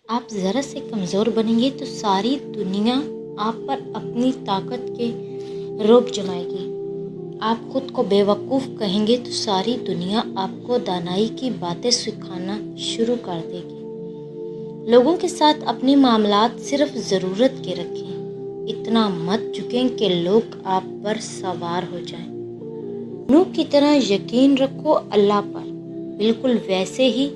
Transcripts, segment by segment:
آپ ذرا سے کمزور بنیں گے تو ساری دنیا آپ پر اپنی طاقت کے رعب جمائے گی۔ آپ خود کو بے وقوف کہیں گے تو ساری دنیا آپ کو دانائی کی باتیں سکھانا شروع کر دے گی۔ لوگوں کے ساتھ اپنے معاملات صرف ضرورت کے رکھیں، اتنا مت جھکیں کہ لوگ آپ پر سوار ہو جائیں۔ نوح کی طرح یقین رکھو اللہ پر، بالکل ویسے ہی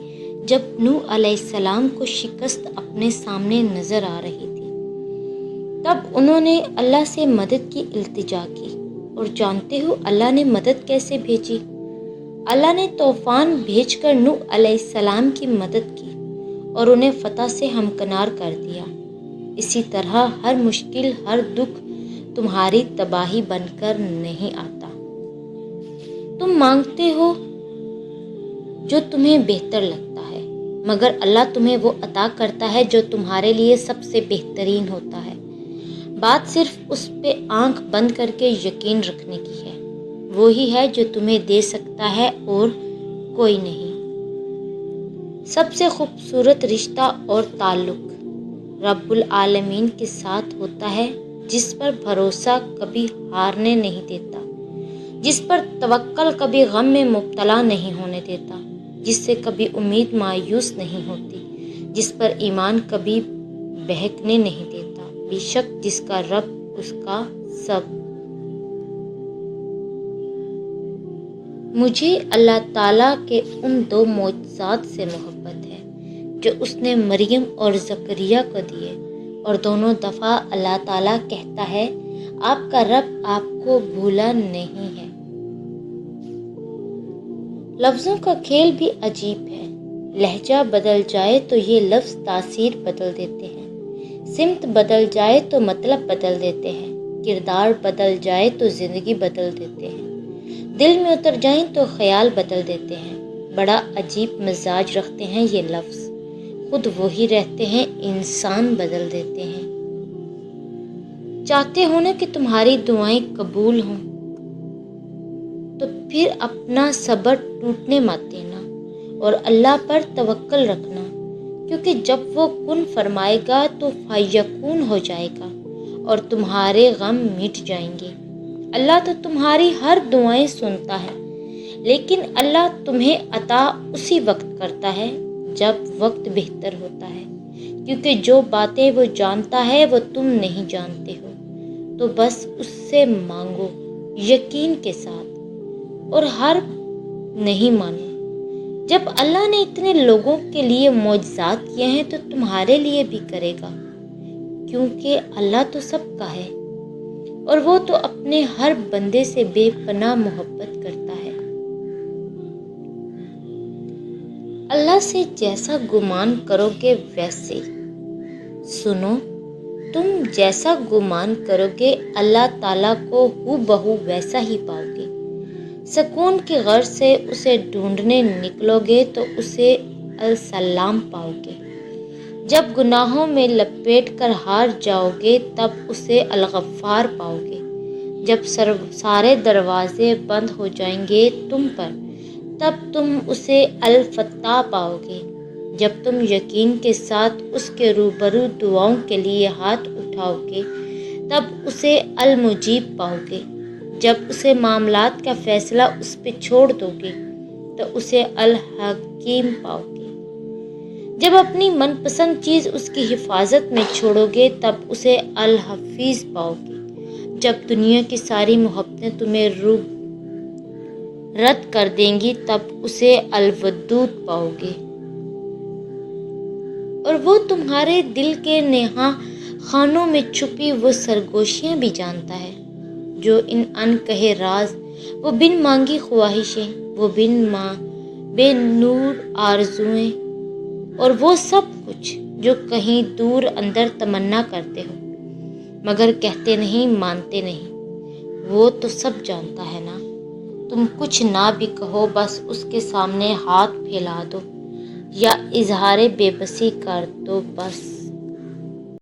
جب نوح علیہ السلام کو شکست اپنے سامنے نظر آ رہی تھی، تب انہوں نے اللہ سے مدد کی التجا کی، اور جانتے ہو اللہ نے مدد کیسے بھیجی؟ اللہ نے طوفان بھیج کر نوح علیہ السلام کی مدد کی اور انہیں فتح سے ہمکنار کر دیا۔ اسی طرح ہر مشکل، ہر دکھ تمہاری تباہی بن کر نہیں آتا۔ تم مانگتے ہو جو تمہیں بہتر لگتا ہے، مگر اللہ تمہیں وہ عطا کرتا ہے جو تمہارے لیے سب سے بہترین ہوتا ہے۔ بات صرف اس پہ آنکھ بند کر کے یقین رکھنے کی ہے۔ وہی ہے جو تمہیں دے سکتا ہے اور کوئی نہیں۔ سب سے خوبصورت رشتہ اور تعلق رب العالمین کے ساتھ ہوتا ہے، جس پر بھروسہ کبھی ہارنے نہیں دیتا، جس پر توکل کبھی غم میں مبتلا نہیں ہونے دیتا، جس سے کبھی امید مایوس نہیں ہوتی، جس پر ایمان کبھی بہکنے نہیں دیتا، بے شک جس کا رب اس کا سب۔ مجھے اللہ تعالیٰ کے ان دو معجزات سے محبت ہے جو اس نے مریم اور زکریا کو دیے، اور دونوں دفعہ اللہ تعالیٰ کہتا ہے آپ کا رب آپ کو بھولا نہیں ہے۔ لفظوں کا کھیل بھی عجیب ہے، لہجہ بدل جائے تو یہ لفظ تاثیر بدل دیتے ہیں، سمت بدل جائے تو مطلب بدل دیتے ہیں، کردار بدل جائے تو زندگی بدل دیتے ہیں، دل میں اتر جائیں تو خیال بدل دیتے ہیں۔ بڑا عجیب مزاج رکھتے ہیں یہ لفظ، خود وہی رہتے ہیں، انسان بدل دیتے ہیں۔ چاہتے ہو نا کہ تمہاری دعائیں قبول ہوں تو پھر اپنا صبر ٹوٹنے مت دینا اور اللہ پر توکل رکھنا، کیونکہ جب وہ کن فرمائے گا تو فیکون ہو جائے گا اور تمہارے غم مٹ جائیں گے۔ اللہ تو تمہاری ہر دعائیں سنتا ہے، لیکن اللہ تمہیں عطا اسی وقت کرتا ہے جب وقت بہتر ہوتا ہے، کیونکہ جو باتیں وہ جانتا ہے وہ تم نہیں جانتے ہو، تو بس اس سے مانگو یقین کے ساتھ اور ہر نہیں مانو۔ جب اللہ نے اتنے لوگوں کے لیے معجزات کیے ہیں تو تمہارے لیے بھی کرے گا، کیونکہ اللہ تو سب کا ہے اور وہ تو اپنے ہر بندے سے بے پناہ محبت کرتا ہے۔ اللہ سے جیسا گمان کرو گے ویسے سنو، تم جیسا گمان کرو گے اللہ تعالیٰ کو ہو بہو ویسا ہی پاؤ گے۔ سکون کی غرض سے اسے ڈھونڈنے نکلو گے تو اسے السلام پاؤ گے۔ جب گناہوں میں لپیٹ کر ہار جاؤ گے تب اسے الغفار پاؤ گے۔ جب سارے دروازے بند ہو جائیں گے تم پر تب تم اسے الفتاح پاؤ گے۔ جب تم یقین کے ساتھ اس کے روبرو دعاؤں کے لیے ہاتھ اٹھاؤ گے تب اسے المجیب پاؤ گے۔ جب اسے معاملات کا فیصلہ اس پہ چھوڑ دو گے تو اسے الحکیم پاؤ گے۔ جب اپنی من پسند چیز اس کی حفاظت میں چھوڑو گے تب اسے الحفیظ پاؤ گے۔ جب دنیا کی ساری محبتیں تمہیں رد کر دیں گی تب اسے الودود پاؤ گے۔ اور وہ تمہارے دل کے نہاں خانوں میں چھپی وہ سرگوشیاں بھی جانتا ہے، جو ان کہے راز، وہ بن مانگی خواہشیں، وہ بے نور آرزوئیں، اور وہ سب کچھ جو کہیں دور اندر تمنا کرتے ہو مگر کہتے نہیں، مانتے نہیں، وہ تو سب جانتا ہے نا۔ تم کچھ نہ بھی کہو، بس اس کے سامنے ہاتھ پھیلا دو یا اظہار بے بسی کر دو، بس